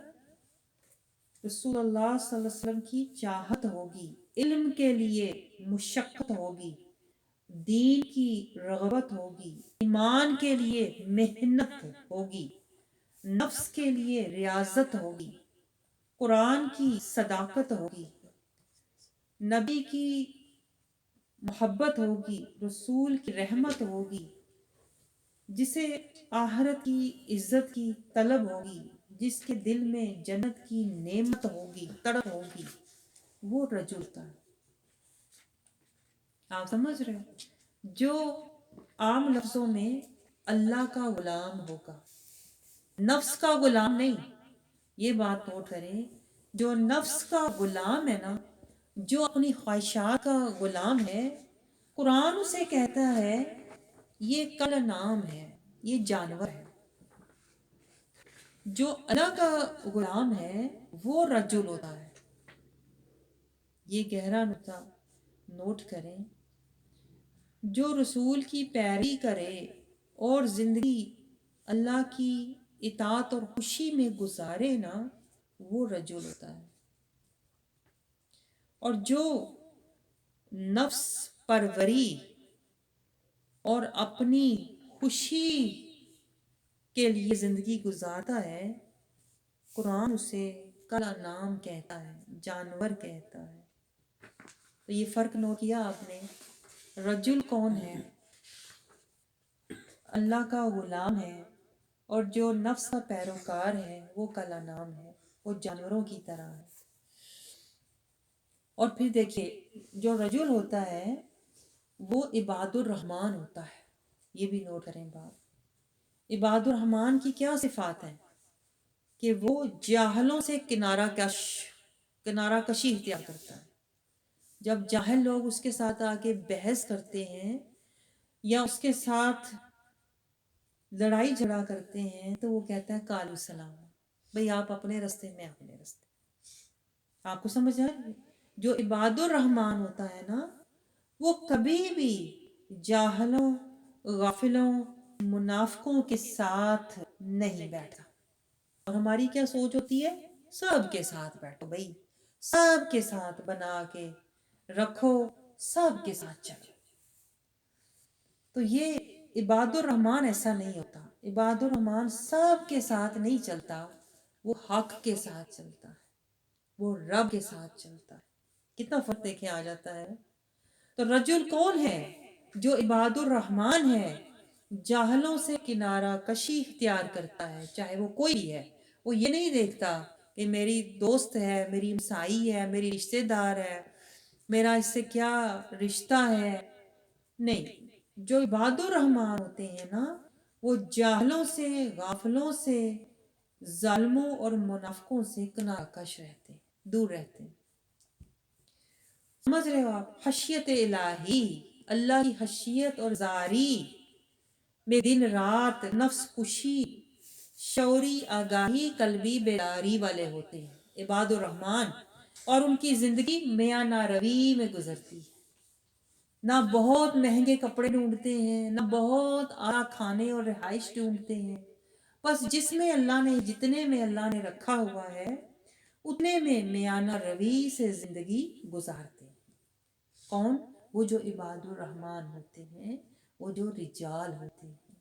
رسول اللہ صلی اللہ علیہ وسلم کی چاہت ہوگی، علم کے لیے مشقت ہوگی، دین کی رغبت ہوگی، ایمان کے لیے محنت ہوگی، نفس کے لیے ریاضت ہوگی، قرآن کی صداقت ہوگی، نبی کی محبت ہوگی، رسول کی رحمت ہوگی، جسے آخرت کی عزت کی طلب ہوگی، جس کے دل میں جنت کی نعمت ہوگی، تڑپ ہوگی، وہ رجل تھا۔ آپ سمجھ رہے ہیں؟ جو عام لفظوں میں اللہ کا غلام ہوگا، نفس کا غلام نہیں۔ یہ بات نوٹ کریں، جو نفس کا غلام ہے نا، جو اپنی خواہشات کا غلام ہے، قرآن اسے کہتا ہے یہ کل نام ہے، یہ جانور ہے۔ جو اللہ کا غلام ہے وہ رجل ہوتا ہے۔ یہ گہرا نقطہ نوٹ کریں۔ جو رسول کی پیروی کرے اور زندگی اللہ کی اطاعت اور خوشی میں گزارے نا، وہ رجل ہوتا ہے۔ اور جو نفس پروری اور اپنی خوشی کے لیے زندگی گزارتا ہے، قرآن اسے کلا نام کہتا ہے، جانور کہتا ہے۔ تو یہ فرق نوٹ کیا آپ نے؟ رجل کون ہے؟ اللہ کا غلام ہے، اور جو نفس کا پیروکار ہے وہ کلا نام ہے، وہ جانوروں کی طرح ہے۔ اور پھر دیکھیے جو رجل ہوتا ہے وہ عباد الرحمن ہوتا ہے۔ یہ بھی نوٹ کریں بات، عباد الرحمن کی کیا صفات ہیں؟ کہ وہ جاہلوں سے کنارہ کشی اختیار کرتا ہے۔ جب جاہل لوگ اس کے ساتھ آ کے بحث کرتے ہیں یا اس کے ساتھ لڑائی جھگڑا کرتے ہیں تو وہ کہتا ہے قالوا سلام، بھئی آپ اپنے رستے میں اپنے رستے۔ آپ کو سمجھ آئے؟ جو عباد الرحمن ہوتا ہے نا، وہ کبھی بھی جاہلوں، غافلوں، منافقوں کے ساتھ نہیں بیٹھتا۔ اور ہماری کیا سوچ ہوتی ہے؟ سب کے ساتھ بیٹھو بھائی، سب کے ساتھ بنا کے رکھو، سب کے ساتھ چلو۔ تو یہ عباد الرحمن ایسا نہیں ہوتا۔ عباد الرحمن سب کے ساتھ نہیں چلتا، وہ حق کے ساتھ چلتا ہے، وہ رب کے ساتھ چلتا ہے۔ کتنا فرق دیکھیں آ جاتا ہے۔ تو رجل کون ہے؟ جو عباد الرحمن ہے، جاہلوں سے کنارہ کشی اختیار کرتا ہے، چاہے وہ کوئی بھی ہے۔ وہ یہ نہیں دیکھتا کہ میری دوست ہے، میری ہمسائی ہے، میری رشتہ دار ہے، میرا اس سے کیا رشتہ ہے۔ نہیں، جو عباد الرحمن ہوتے ہیں نا، وہ جاہلوں سے، غافلوں سے، ظالموں اور منافقوں سے کنارہ کش رہتے ہیں، دور رہتے ہیں۔ سمجھ رہے ہو آپ؟ خشیت الہی، اللہ کی خشیت اور زاری میں دن رات نفس کشی، شعوری آگاہی، قلبی بیداری والے ہوتے ہیں عباد الرحمن، اور ان کی زندگی میانہ روی میں گزرتی ہے۔ نہ بہت مہنگے کپڑے ڈھونڈتے ہیں، نہ بہت اعلیٰ کھانے اور رہائش ڈھونڈتے ہیں، بس جس میں اللہ نے، جتنے میں اللہ نے رکھا ہوا ہے اتنے میں میانہ روی سے زندگی گزارتے ہیں۔ کون؟ وہ جو عباد الرحمن ہوتے ہیں، وہ جو رجال ہوتے ہیں۔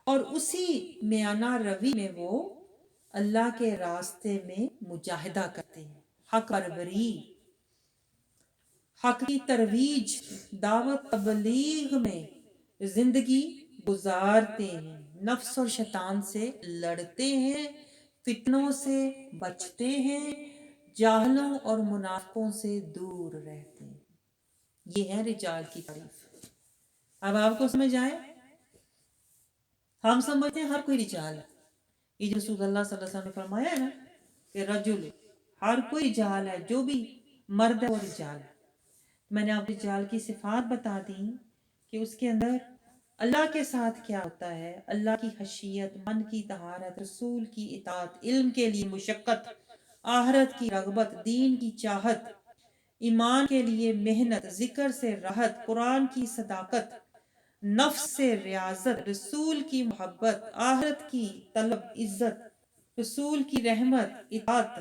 اور اسی میانہ روی میں وہ اللہ کے راستے میں مجاہدہ کرتے ہیں، حق پروری، حق کی ترویج، دعوت تبلیغ میں زندگی گزارتے ہیں، نفس اور شیطان سے لڑتے ہیں، فتنوں سے بچتے ہیں، جاہلوں اور منافقوں سے دور رہتے ہیں۔ یہ ہے رجال کی تعریف۔ اب آپ کو سمجھ آئے؟ ہم سمجھتے ہیں ہر کوئی رجال ہے۔ یہ جو رسول اللہ صلی اللہ علیہ وسلم نے فرمایا ہے نا کہ رجل، ہر کوئی رجال ہے، جو بھی مرد ہے وہ رجال ہے۔ میں نے آپ رجال کی صفات بتا دی کہ اس کے اندر اللہ کے ساتھ کیا ہوتا ہے، اللہ کی خشیت، من کی طہارت، رسول کی اطاعت، علم کے لیے مشقت، آخرت کی رغبت، دین کی چاہت، ایمان کے لیے محنت، ذکر سے راحت، قرآن کی صداقت، نفس سے ریاضت، رسول کی محبت، آخرت کی طلب، عزت، رسول کی رحمت، اطاعت،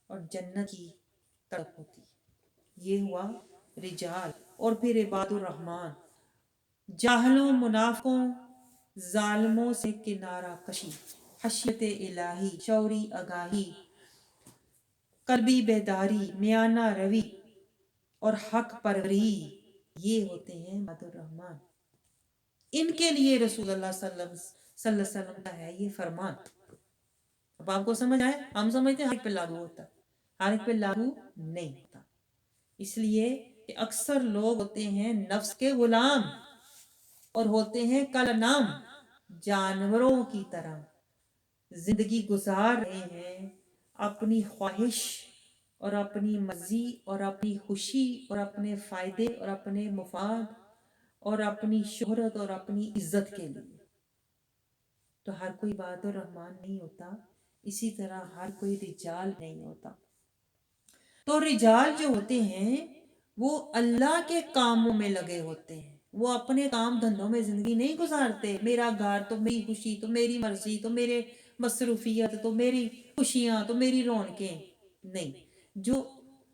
اور جنت کی تڑپ ہوتی ہے۔ یہ ہوا رجال۔ اور پھر عباد الرحمن، جاہلوں، منافقوں، ظالموں سے کنارہ کشی، خشیت الہی، شعوری آگاہی، قلبی بیداری، میانہ روی اور حق پروری، یہ ہوتے ہیں عباد الرحمن۔ ان کے لیے رسول اللہ صلی اللہ علیہ وسلم کا ہے یہ فرمان۔ اب آپ کو سمجھ آئے؟ ہم سمجھتے ہیں ہر ایک پہ لاگو ہوتا ہے، ہر ایک پہ لاگو نہیں ہوتا، اس لیے کہ اکثر لوگ ہوتے ہیں نفس کے غلام اور ہوتے ہیں کالانام، جانوروں کی طرح زندگی گزار رہے ہیں اپنی خواہش اور اپنی مرضی اور اپنی خوشی اور اپنے فائدے اور اپنے مفاد اور اپنی شہرت اور اپنی عزت کے لیے۔ تو ہر کوئی عباد الرحمن نہیں ہوتا، اسی طرح ہر کوئی رجال نہیں ہوتا۔ تو رجال جو ہوتے ہیں وہ اللہ کے کاموں میں لگے ہوتے ہیں، وہ اپنے کام دھندوں میں زندگی نہیں گزارتے، میرا گھر تو میری خوشی تو میری مرضی تو میرے مصروفیت تو میری خوشیاں تو میری رونقیں، نہیں۔ جو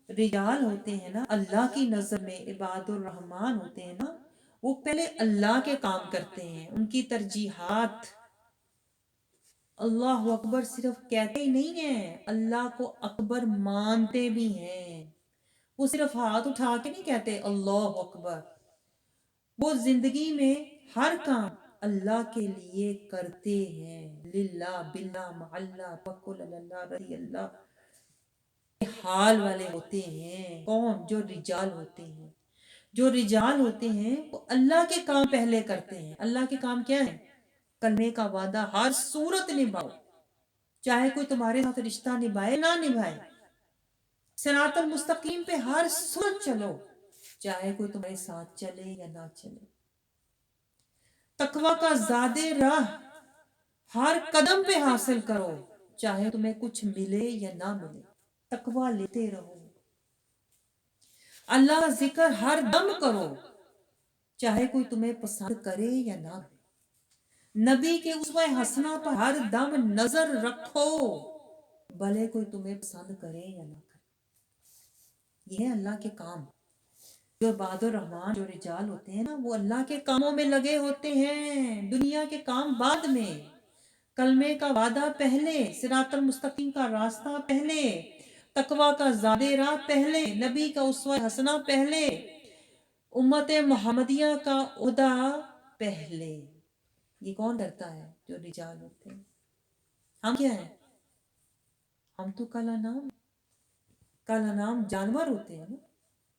رجال ہوتے ہیں نا اللہ کی نظر میں عباد الرحمن ہوتے ہیں نا، وہ پہلے اللہ کے کام کرتے ہیں، ان کی ترجیحات اللہ اکبر صرف کہتے ہی نہیں ہیں، اللہ کو اکبر مانتے بھی ہیں۔ وہ صرف ہاتھ اٹھا کے نہیں کہتے اللہ اکبر، وہ زندگی میں ہر کام اللہ کے لیے کرتے ہیں، للہ باللہ معلہ توکل علی اللہ رضی اللہ کے حال والے ہوتے ہیں۔ کون؟ جو رجال ہوتے ہیں۔ جو رجال ہوتے ہیں وہ اللہ کے کام پہلے کرتے ہیں۔ اللہ کے کام کیا ہے؟ کلمے کا وعدہ ہر صورت نبھاؤ، چاہے کوئی تمہارے ساتھ رشتہ نبھائے نہ نبھائے، صراط المستقیم پہ ہر صورت چلو، چاہے کوئی تمہارے ساتھ چلے یا نہ چلے۔ تقوی کا زادِ راہ ہر قدم پہ حاصل کرو، چاہے تمہیں کچھ ملے یا نہ ملے، تقوی لیتے رہو۔ اللہ کا ذکر ہر دم کرو، چاہے کوئی تمہیں پسند کرے یا نہ کرے۔ نبی کے اسوہ حسنہ پر ہر دم نظر رکھو، بھلے کوئی تمہیں پسند کرے یا نہ کرے۔ یہ ہے اللہ کے کام۔ جو عباد الرحمن، جو رجال ہوتے ہیں نا، وہ اللہ کے کاموں میں لگے ہوتے ہیں، دنیا کے کام بعد میں، کلمے کا وعدہ پہلے، صراط المستقیم کا راستہ پہلے، تقوی کا زادِ راہ پہلے، نبی کا اسوہ حسنہ پہلے، امت محمدیہ کا عہدہ پہلے۔ یہ کون کرتا ہے؟ جو رجال ہوتے ہیں۔ ہم کیا ہیں؟ ہم تو کالانام جانور ہوتے ہیں نا۔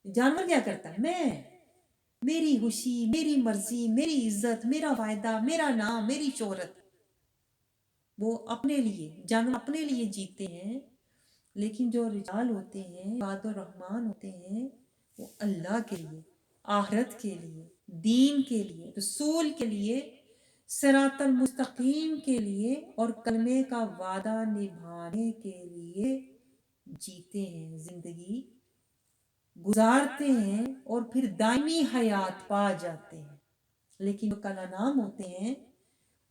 جانور کیا کرتا ہے؟ میری خوشی، میری مرضی، میری عزت، میرا فائدہ، میرا نام، میری شہرت۔ وہ اپنے لیے، جانور اپنے لیے جیتے ہیں، لیکن جو رجال ہوتے ہیں، عباد الرحمن ہوتے ہیں، وہ اللہ کے لیے، آخرت کے لیے، دین کے لیے، رسول کے لیے، صراط المستقیم کے لیے اور کلمے کا وعدہ نبھانے کے لیے جیتے ہیں، زندگی گزارتے ہیں اور پھر دائمی حیات پا جاتے ہیں۔ لیکن جو کالانام ہوتے ہیں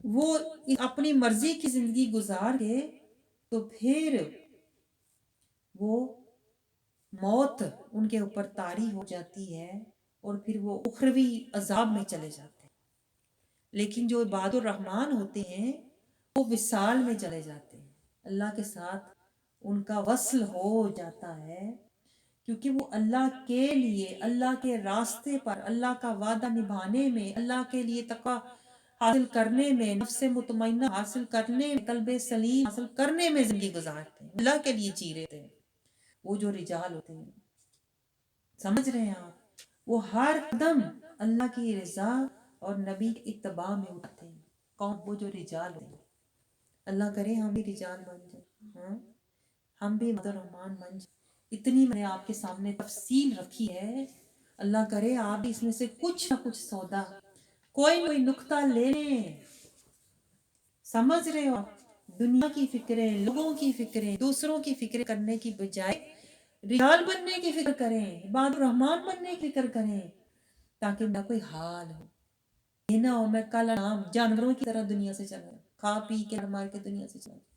وہ اپنی مرضی کی زندگی گزار کے تو پھر وہ موت ان کے اوپر طاری ہو جاتی ہے اور پھر وہ اخروی عذاب میں چلے جاتے ہیں۔ لیکن جو عباد الرحمن ہوتے ہیں وہ وصال میں چلے جاتے ہیں، اللہ کے ساتھ ان کا وصل ہو جاتا ہے، کیونکہ وہ اللہ کے لیے، اللہ کے راستے پر، اللہ کا وعدہ نبھانے میں، اللہ کے لیے تقویٰ حاصل کرنے میں، نفس مطمئنہ حاصل کرنے میں، قلب سلیم حاصل کرنے میں زندگی گزارتے ہیں، اللہ کے لیے جی رہے ہیں۔ وہ جو رجال ہوتے ہیں، سمجھ رہے ہیں آپ، وہ ہر قدم اللہ کی رضا اور نبی کی اتباع میں اٹھتے ہیں۔ کون؟ وہ جو رجال ہوتے ہیں۔ اللہ کرے ہم بھی رجال بن جائیں، ہم بھی عباد الرحمن بن جائیں۔ اتنی میں نے آپ کے سامنے تفصیل رکھی ہے، اللہ کرے آپ بھی اس میں سے کچھ نہ کچھ سودا، کوئی نقطہ لے لیں۔ سمجھ رہے ہو آپ؟ دنیا کی فکریں، لوگوں کی فکریں، دوسروں کی فکریں کرنے کی بجائے رجال بننے کی فکر کریں، عباد الرحمن بننے کی فکر کریں، تاکہ میرا کوئی حال ہو، یہ نہ ہو میں کل نام جانوروں کی طرح دنیا سے چلا جاؤں، کھا پی کے مار کے دنیا سے چلا جاؤں۔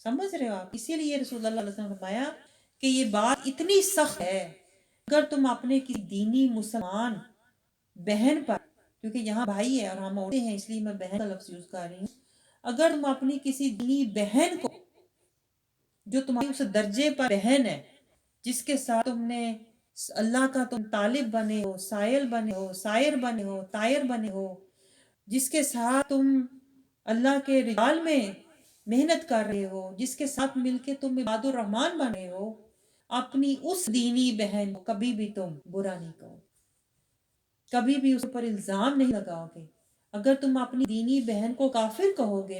سمجھ رہے ہو آپ؟ اسی لیے رسول اللہ علیہ وسلم نے فرمایا کہ یہ بات اتنی سخت ہے، اگر تم اپنے کسی دینی مسلمان بہن پر، کیونکہ یہاں بھائی ہے اور ہم عورتیں ہیں اس لیے میں بہن کا لفظ یوز کر رہی ہوں، اگر تم اپنی کسی دینی بہن کو جو تمہاری اس درجے پر بہن ہے، جس کے ساتھ تم نے اللہ کا تم طالب بنے ہو، سائل بنے ہو، سائر بنے ہو، طائر بنے ہو، جس کے ساتھ تم اللہ کے رجال میں محنت کر رہے ہو، جس کے ساتھ مل کے تم عباد الرحمان بنے ہو، اپنی اس دینی بہن کو کبھی بھی تم برا نہیں کہو، کبھی بھی اس پر الزام نہیں لگاؤ گے. اگر تم اپنی دینی بہن کو کافر کہو گے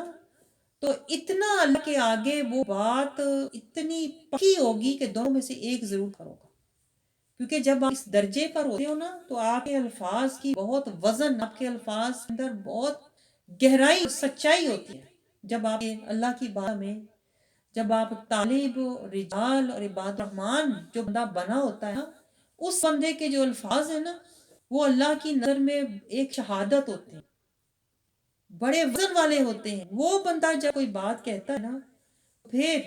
تو اتنا اللہ کے آگے وہ بات اتنی پکی ہوگی کہ دونوں میں سے ایک ضرور ہوگا. کیونکہ جب آپ اس درجے پر ہوتے ہو نا تو آپ کے الفاظ کی بہت وزن، آپ کے الفاظ کے اندر بہت گہرائی، سچائی ہوتی ہے. جب آپ اللہ کی بات میں، جب آپ طالب رجال اور عباد الرحمان جو بندہ بنا ہوتا ہے نا، اس بندے کے جو الفاظ ہیں نا وہ اللہ کی نظر میں ایک شہادت ہوتے ہیں، بڑے وزن والے ہوتے ہیں. وہ بندہ جب کوئی بات کہتا ہے نا پھر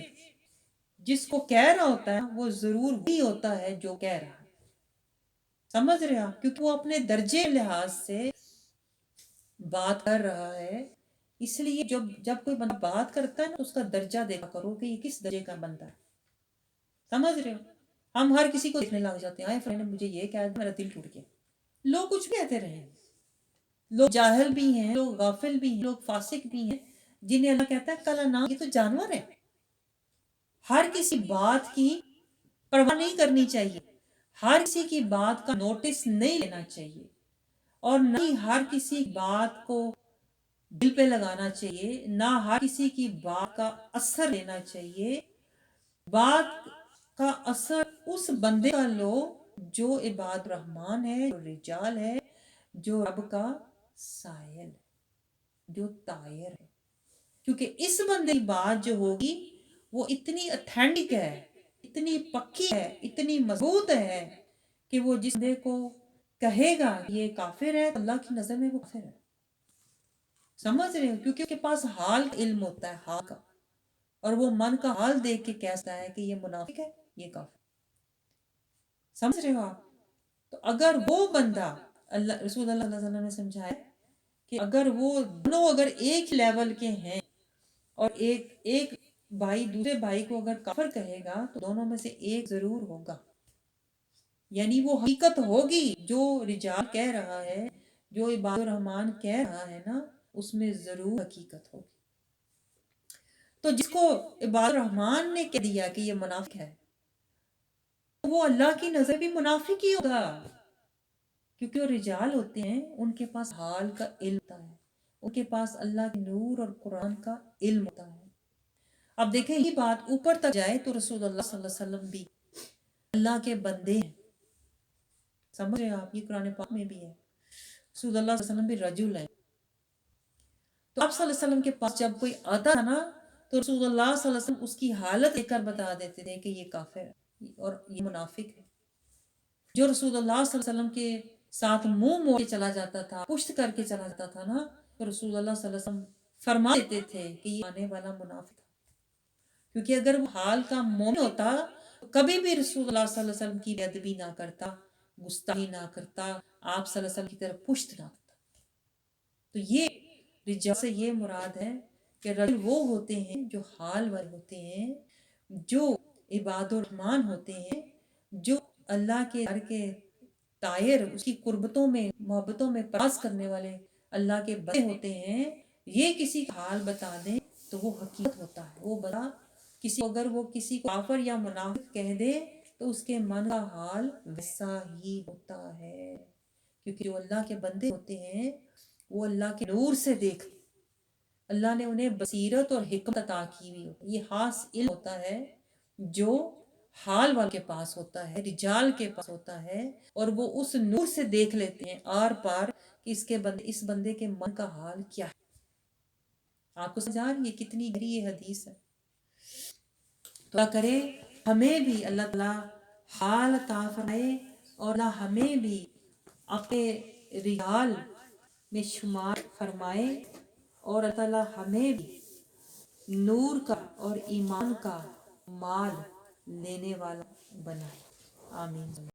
جس کو کہہ رہا ہوتا ہے وہ ضرور وہی ہوتا ہے جو کہہ رہا ہے. سمجھ رہے آپ؟ کیونکہ وہ اپنے درجے لحاظ سے بات کر رہا ہے. اس لیے جب کوئی بندہ بات کرتا ہے نا تو اس کا درجہ دیکھا کرو کہ یہ کس درجے کا بندہ ہے. سمجھ رہے ہو؟ ہم ہر کسی کو دیکھنے لگ جاتے ہیں، فلاں نے مجھے یہ کہا میرا دل ٹوٹ گیا. لوگ کچھ بھی کہتے رہے، لوگ جاہل بھی ہیں، لوگ غافل بھی ہیں، لوگ فاسق بھی ہیں، جنہیں اللہ کہتا ہے کلا نام، یہ تو جانور ہے. ہر کسی بات کی پرواہ نہیں کرنی چاہیے، ہر کسی کی بات کا نوٹس نہیں لینا چاہیے، اور نہ ہی ہر کسی بات کو دل پہ لگانا چاہیے، نہ ہر کسی کی بات کا اثر لینا چاہیے. بات کا اثر اس بندے کا لو جو عباد الرحمان ہے، جو رجال ہے، جو رب کا سائل ہے، جو طائر ہے. کیونکہ اس بندے کی بات جو ہوگی وہ اتنی اتھینٹک ہے، اتنی پکی ہے، اتنی مضبوط ہے کہ وہ جس بندے کو کہے گا یہ کافر ہے تو اللہ کی نظر میں وہ کافر ہے. سمجھ رہے ہو؟ کیونکہ اس کے پاس حال کا علم ہوتا ہے، حال کا، اور وہ من کا حال دیکھ کے کہتا ہے کہ یہ منافق ہے، یہ کافر. سمجھ رہے ہو آپ؟ تو اگر وہ بندہ، اللہ رسول اللہ صلی اللہ علیہ وسلم نے سمجھایا کہ اگر وہ دونوں اگر ایک لیول کے ہیں اور ایک بھائی دوسرے بھائی کو اگر کافر کہے گا تو دونوں میں سے ایک ضرور ہوگا. یعنی وہ حقیقت ہوگی جو رجال کہہ رہا ہے، جو عباد الرحمان کہہ رہا ہے نا، اس میں ضرور حقیقت ہوگی. تو جس کو عباد الرحمان نے کہہ دیا کہ یہ منافق ہے، وہ اللہ کی نظر بھی منافق ہی ہوگا. کیونکہ وہ رجال ہوتے ہیں، ان کے پاس حال کا علم ہوتا ہے، ان کے پاس اللہ کے نور اور قرآن کا علم ہوتا ہے. اب دیکھیں یہ بات اوپر تک جائے تو رسول اللہ صلی اللہ علیہ وسلم بھی اللہ کے بندے ہیں. سمجھ رہے ہیں آپ؟ یہ قرآن پاک میں بھی ہے، رسول اللہ صلی اللہ علیہ وسلم بھی رجل ہے. تو آپ صلی اللہ علیہ وسلم کے پاس جب کوئی آتا تھا نا تو رسول اللہ صلی اللہ علیہ وسلم اس کی حالت دیکھ کر بتا دیتے تھے کہ یہ کافر ہے اور یہ منافق ہے. جو رسول اللہ صلی اللہ علیہ وسلم کے ساتھ منہ موڑ کے چلا جاتا تھا، پشت کر کے چلا جاتا تھا نا، تو رسول اللہ صلی اللہ علیہ وسلم فرما دیتے تھے کہ یہ آنے والا منافق ہے. کیونکہ اگر وہ حال کا مومن ہوتا تو کبھی بھی رسول اللہ صلی اللہ علیہ وسلم کی بے ادبی نہ کرتا، گستاخی نہ کرتا، آپ صلی اللہ علیہ وسلم کی طرف پشت نہ کرتا. تو یہ رجال سے یہ مراد ہے کہ رجل وہ ہوتے ہیں جو حال والے ہوتے ہیں، جو عباد الرحمان ہوتے ہیں، جو اللہ کے گھر کے طائر، اس کی قربتوں میں محبتوں میں پراز کرنے والے اللہ کے بندے ہوتے ہیں. یہ کسی کا حال بتا دیں تو وہ حقیقت ہوتا ہے. وہ بتا کسی اگر وہ کسی کو کافر یا منافق کہہ دے تو اس کے من کا حال ویسا ہی ہوتا ہے. کیونکہ جو اللہ کے بندے ہوتے ہیں وہ اللہ کے نور سے دیکھتے، اللہ نے انہیں بصیرت اور حکمت عطا کی ہوئی ہوتی ہے. یہ خاص علم ہوتا ہے جو حال والے کے پاس ہوتا ہے، رجال کے پاس ہوتا ہے، اور وہ اس نور سے دیکھ لیتے ہیں آر پار کہ اس بندے کے من کا حال کیا ہے. آپ کو سمجھ آ رہی ہے کتنی گہری یہ حدیث ہے؟ تو اللہ کرے ہمیں بھی اللہ تعالیٰ حال عطا فرمائے اور اللہ ہمیں بھی اپنے رجال میں شمار فرمائے اور اللہ تعالیٰ ہمیں بھی نور کا اور ایمان کا مال لینے والا بنائے. آمین.